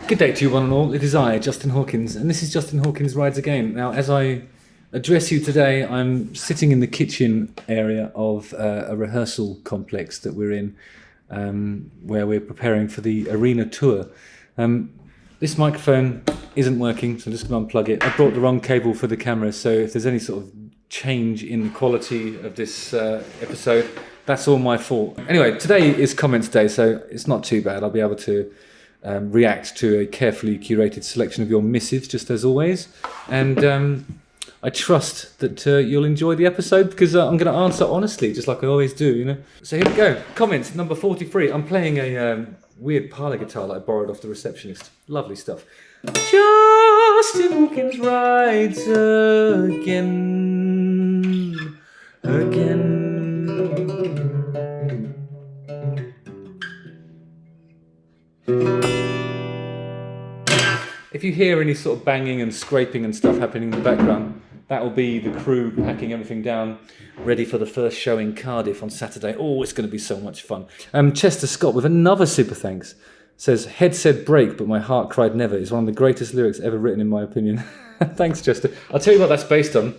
Good day to you one and all. It is I, Justin Hawkins, and this is Justin Hawkins Rides Again. Now, as I address you today, I'm sitting in the kitchen area of a rehearsal complex that we're in, where we're preparing for the arena tour. This microphone isn't working, so I'm just going to unplug it. I brought the wrong cable for the camera, so if there's any sort of change in the quality of this episode, that's all my fault. Anyway, today is comments day, so it's not too bad. I'll be able to react to a carefully curated selection of your missives, just as always. And I trust that you'll enjoy the episode, because I'm going to answer honestly, just like I always do, you know. So here we go. Comments number 43. I'm playing a weird parlour guitar that I borrowed off the receptionist. Lovely stuff. Justin Hawkins rides again. If you hear any sort of banging and scraping and stuff happening in the background, that will be the crew packing everything down, ready for the first show in Cardiff on Saturday. Oh, it's going to be so much fun. Chester Scott with another super thanks says, "Head said break, but my heart cried never" is one of the greatest lyrics ever written, in my opinion. Thanks, Chester. I'll tell you what that's based on.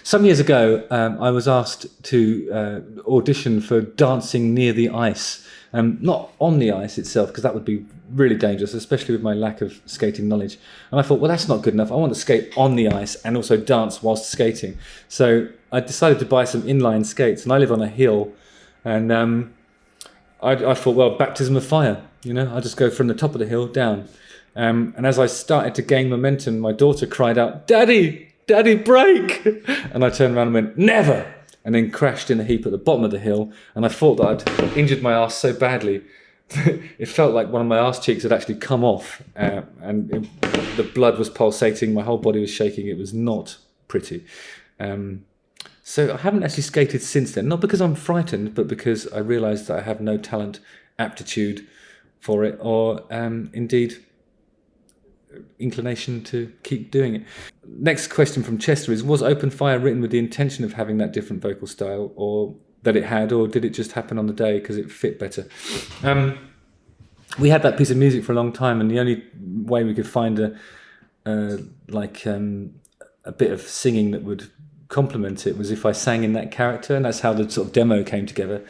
Some years ago, I was asked to audition for Dancing Near the Ice. Not on the ice itself, because that would be really dangerous, especially with my lack of skating knowledge. And I thought, well, that's not good enough. I want to skate on the ice and also dance whilst skating. So I decided to buy some inline skates, and I live on a hill. And I thought, well, baptism of fire. You know, I just go from the top of the hill down. And as I started to gain momentum, my daughter cried out, "Daddy, Daddy, break!" And I turned around and went, "Never!" And then crashed in a heap at the bottom of the hill. And I thought that I'd injured my arse so badly, it felt like one of my arse cheeks had actually come off, the blood was pulsating, my whole body was shaking. It was not pretty. So I haven't actually skated since then, not because I'm frightened, but because I realised that I have no talent, aptitude for it, or indeed inclination to keep doing it. Next question from Chester is, was Open Fire written with the intention of having that different vocal style, or that it had, or did it just happen on the day because it fit better? We had that piece of music for a long time, and the only way we could find a bit of singing that would complement it was if I sang in that character, and that's how the sort of demo came together.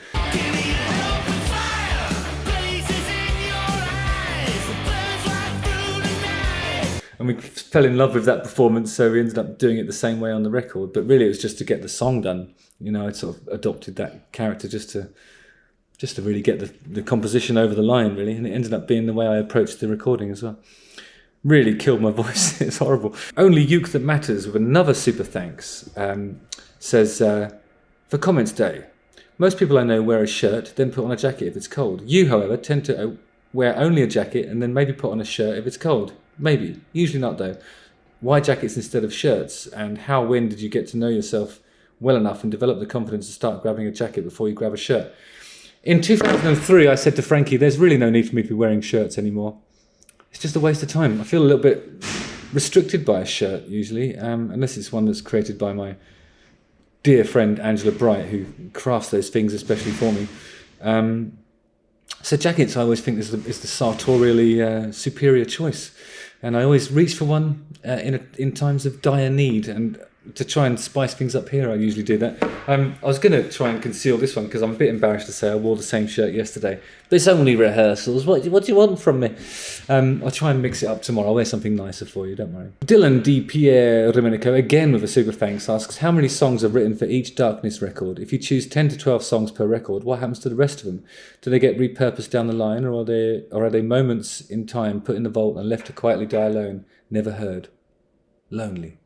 And we fell in love with that performance, so we ended up doing it the same way on the record. But really, it was just to get the song done. You know, I sort of adopted that character just to really get the composition over the line, really. And it ended up being the way I approached the recording as well. Really killed my voice. It's horrible. Only Uke That Matters with another super thanks says, "For comments day, most people I know wear a shirt, then put on a jacket if it's cold. You, however, tend to wear only a jacket and then maybe put on a shirt if it's cold. Maybe. Usually not, though. Why jackets instead of shirts? And when did you get to know yourself well enough and develop the confidence to start grabbing a jacket before you grab a shirt?" In 2003, I said to Frankie, there's really no need for me to be wearing shirts anymore. It's just a waste of time. I feel a little bit restricted by a shirt, usually, unless it's one that's created by my dear friend Angela Bright, who crafts those things especially for me. So jackets, I always think, is the sartorially superior choice. And I always reach for one in times of dire need. And to try and spice things up here, I usually do that. I was going to try and conceal this one because I'm a bit embarrassed to say I wore the same shirt yesterday. But it's only rehearsals. What do you want from me? I'll try and mix it up tomorrow. I'll wear something nicer for you, don't worry. Dylan D. Pierre Rimenico, again with a super thanks, asks, how many songs are written for each Darkness record? If you choose 10 to 12 songs per record, what happens to the rest of them? Do they get repurposed down the line, or are they moments in time put in the vault and left to quietly die alone, never heard, lonely?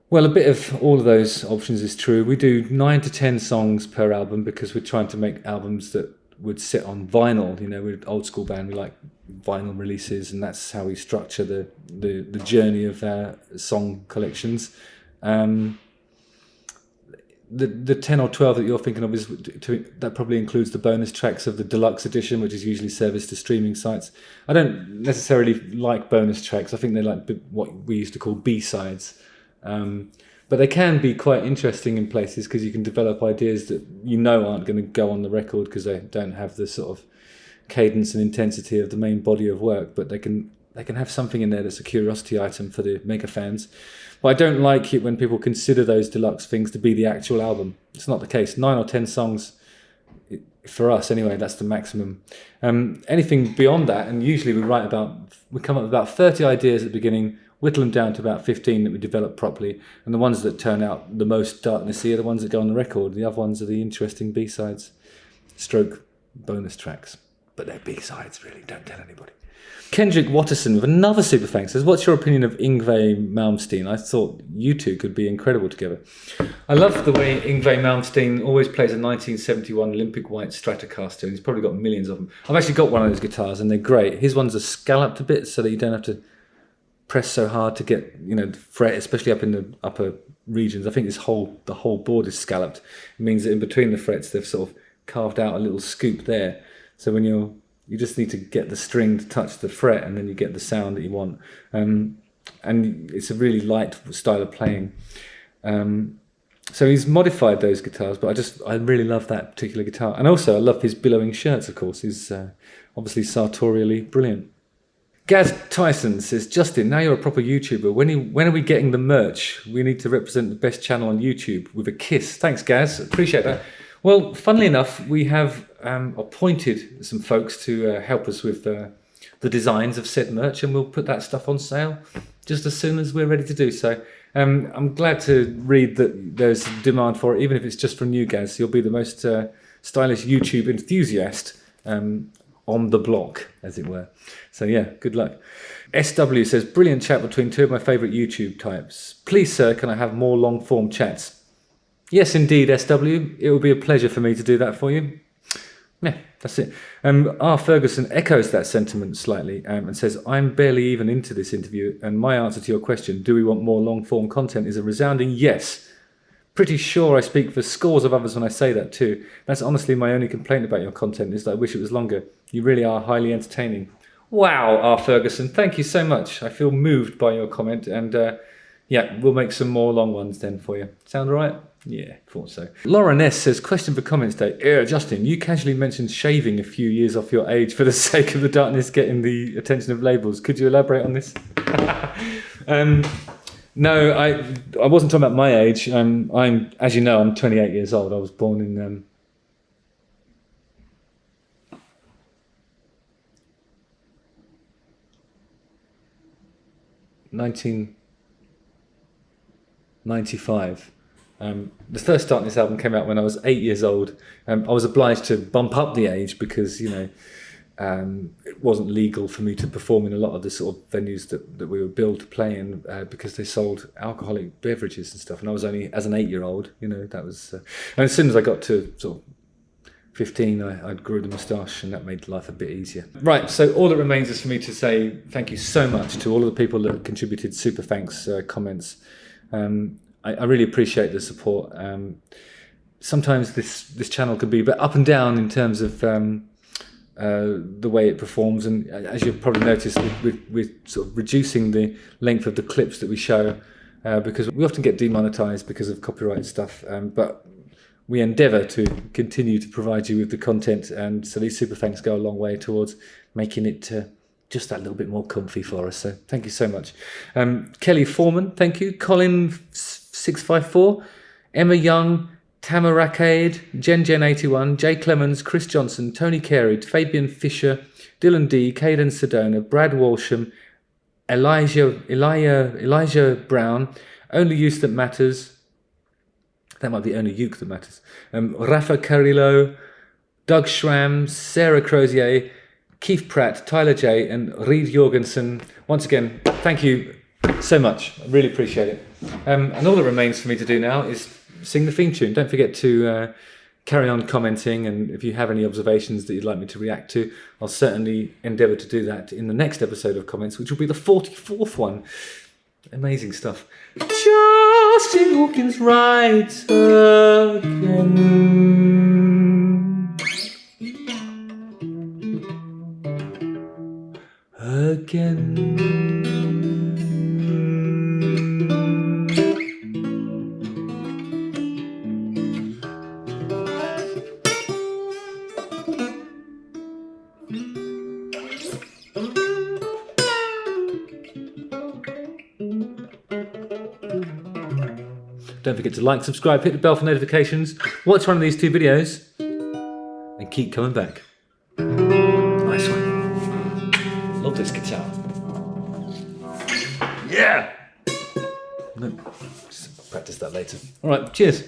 Well, a bit of all of those options is true. We do 9 to 10 songs per album because we're trying to make albums that would sit on vinyl. You know, we're an old school band, we like vinyl releases, and that's how we structure the journey of our song collections. The 10 or 12 that you're thinking of that probably includes the bonus tracks of the deluxe edition, which is usually serviced to streaming sites. I don't necessarily like bonus tracks. I think they're like what we used to call B-sides. But they can be quite interesting in places because you can develop ideas that you know aren't going to go on the record because they don't have the sort of cadence and intensity of the main body of work, but they can have something in there that's a curiosity item for the mega fans. But I don't like it when people consider those deluxe things to be the actual album. It's not the case. 9 or 10 songs, for us anyway, that's the maximum. Anything beyond that, and usually we come up with about 30 ideas at the beginning, whittle them down to about 15 that we develop properly, and the ones that turn out the most darknessy are the ones that go on the record. The other ones are the interesting B-sides, stroke bonus tracks. But they're B-sides, really, don't tell anybody. Kendrick Watterson with another super thanks says, what's your opinion of Yngwie Malmsteen? I thought you two could be incredible together. I love the way Yngwie Malmsteen always plays a 1971 Olympic White Stratocaster, and he's probably got millions of them. I've actually got one of those guitars and they're great. His ones are scalloped a bit so that you don't have to press so hard to get, the fret, especially up in the upper regions. I think the whole board is scalloped. It means that in between the frets they've sort of carved out a little scoop there. So when you just need to get the string to touch the fret, and then you get the sound that you want. And it's a really light style of playing. So he's modified those guitars, but I really love that particular guitar. And also I love his billowing shirts, of course. He's obviously sartorially brilliant. Gaz Tyson says, Justin, now you're a proper YouTuber. When are we getting the merch? We need to represent the best channel on YouTube with a kiss. Thanks, Gaz. Appreciate that. Well, funnily enough, we have appointed some folks to help us with the designs of said merch, and we'll put that stuff on sale just as soon as we're ready to do so. I'm glad to read that there's demand for it, even if it's just from you guys. You'll be the most stylish YouTube enthusiast on the block, as it were. So yeah, good luck. SW says, brilliant chat between two of my favourite YouTube types. Please, sir, can I have more long-form chats? Yes, indeed, SW. It will be a pleasure for me to do that for you. Yeah, that's it. R. Ferguson echoes that sentiment slightly and says, I'm barely even into this interview, and my answer to your question, do we want more long-form content, is a resounding yes. Pretty sure I speak for scores of others when I say that too. That's honestly my only complaint about your content, is that I wish it was longer. You really are highly entertaining. Wow, R. Ferguson, thank you so much. I feel moved by your comment, and yeah, we'll make some more long ones then for you. Sound all right? Yeah, thought so. Lauren S says, question for comments day. Justin, you casually mentioned shaving a few years off your age for the sake of the darkness getting the attention of labels. Could you elaborate on this? No, I wasn't talking about my age. I'm, as you know, I'm 28 years old. I was born in 1995. The first Darkness album came out when I was 8 years old. I was obliged to bump up the age because, it wasn't legal for me to perform in a lot of the sort of venues that we were billed to play in because they sold alcoholic beverages and stuff. And I was only, as an 8-year-old, that was... and as soon as I got to sort of 15, I grew the moustache, and that made life a bit easier. Right, so all that remains is for me to say thank you so much to all of the people that contributed super thanks comments. I really appreciate the support. Sometimes this channel can be a bit up and down in terms of the way it performs, and as you've probably noticed, we're sort of reducing the length of the clips that we show because we often get demonetized because of copyright stuff, but we endeavour to continue to provide you with the content, and so these super thanks go a long way towards making it just that little bit more comfy for us. So thank you so much. Kelly Foreman, thank you. Colin 654, Emma Young, Tamaracade, Gen81, Jay Clemens, Chris Johnson, Tony Carey, Fabian Fisher, Dylan D, Caden Sedona, Brad Walsham, Elijah Brown, Only Use That Matters. That might be Only Uke That Matters. Rafa Carrillo, Doug Schramm, Sarah Crozier, Keith Pratt, Tyler J, and Reed Jorgensen. Once again, thank you so much. I really appreciate it. And all that remains for me to do now is sing the theme tune. Don't forget to carry on commenting, and if you have any observations that you'd like me to react to, I'll certainly endeavour to do that in the next episode of Comments, which will be the 44th one. Amazing stuff. Justin Hawkins writes again. Don't forget to like, subscribe, hit the bell for notifications. Watch one of these 2 videos and keep coming back. Nice one. Love this guitar. Yeah! No, just practice that later. All right, cheers.